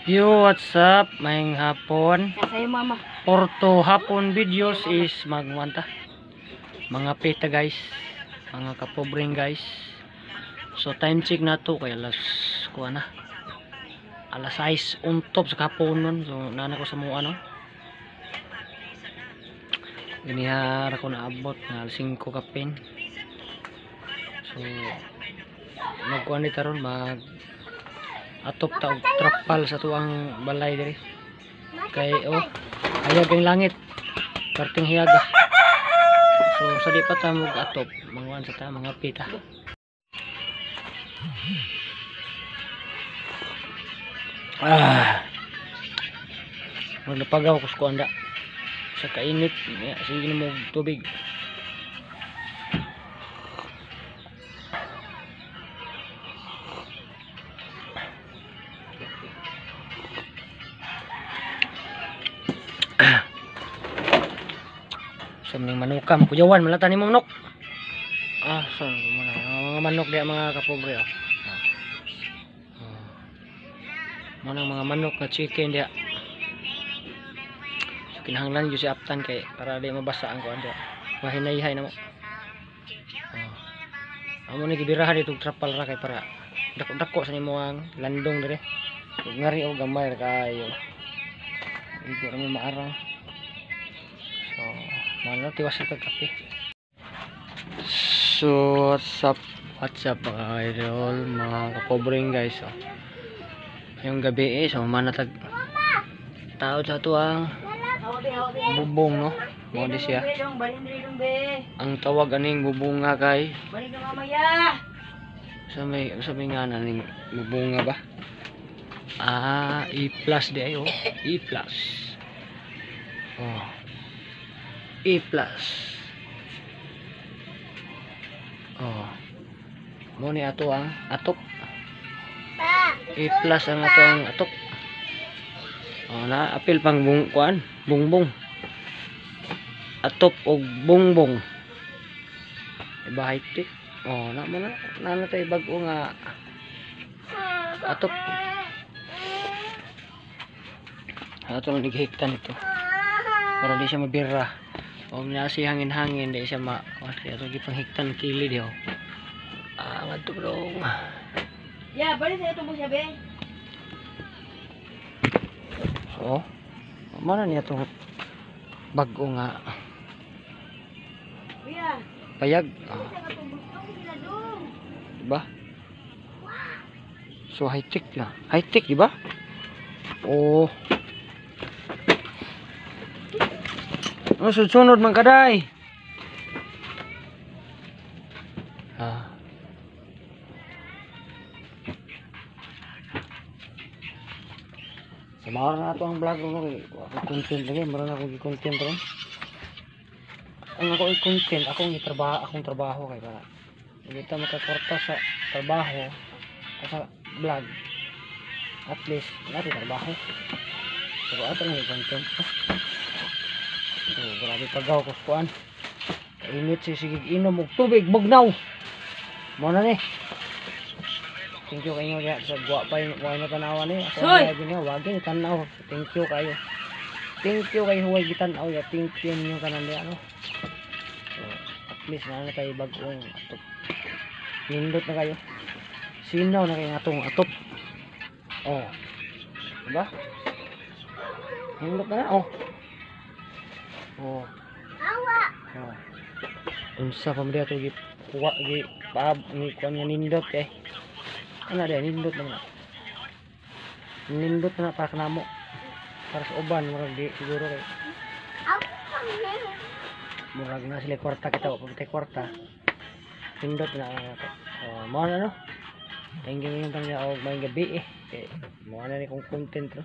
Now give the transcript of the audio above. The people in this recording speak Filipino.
Yo, what's up? Maying hapon. Sa'yo, mama. Porto hapon videos is magwanta. Mga pita guys. Mga kapobreng guys. So time check na to kay alas kuha na. Alas 6 untop sa kapon nun. So nana ko sa mga ano. Ganihara ko na abot na alas 5 kapin. So magkuha ni taron mag atop ta og trapal sa tuang balay diri kay hayag ang langit perting hiyaga. So sa di pa ta mag atop manguan sa ta mga pita. Magpagaw ko sa kuanda sa kainit sige mo tubig. So mning manukam kuyawan malata ni manok. So mga manok dia mga kapobre manang mga manok na chicken dia. So kinahanglan gyud si aptan kay para di mabasa ang kuan dia. Mahinay-hay na mo. Amo ni gibirahan itong trapal ra kay para dako-dako sa nimo ang landong dire. Ug ngari og gamay ra kayo. Igo ra mo maarang. So mana tiwas sa kape. So what's up mga idol, mga kapobreng guys. Yung gabi so manatag tao sa to ang bubong no. Mo di siya. Ang tawag aning bubong nga kay sa may nga ning bubong nga ba? E+ di ayo. E+. E+. Mo ni ato ang atop. E+ ang ato ang atop. Na apil pang kuan, bungbong. Atop og bungbong. Iba high-tech. Na tay bag-o nga atop. Ato lang naghiktan ito. Para di siya mabira. O nasi hangin-hangin di siya kaya ito gipanghiktan kilid yo. Ngadto bro. Ya, balik saya tunggu siya be. So, mana niya itong bag-o nga payag. Diba? So high-tech na. High-tech diba? Sunod man kaday. Samahan na ito ang vlog ko. Content lagi. Meron akong i-content rin. Ang ako i-content, akong trabaho kay para hindi tayo makakorta sa trabaho o sa vlog. At least, natin trabaho. So, ato lang i-content. So, grabe pagaw ko kuan. Init sigig inom og tubig bugnaw. Mo na ni. Thank you kayo ya sa guwapay na tanawan ni. Ako ay ginawa wagin tanaw. Thank you kayo. Thank you kayo huwag gitanaw ya. Thank you niyo kanan di ano. So, at least na tayo bag-ong atop. Nindot na kayo. Sinaw na kayo atong atop. Diba? Nindot na. Unsa pa mga ito kuha ni kuha nga nindot ano din nindot na para kanamo para sa uban murag di siguro kay murag na sila kwarta kita pag tay kwarta nindot na mo na no thank you yung tanya og may gabi mo na ni kong content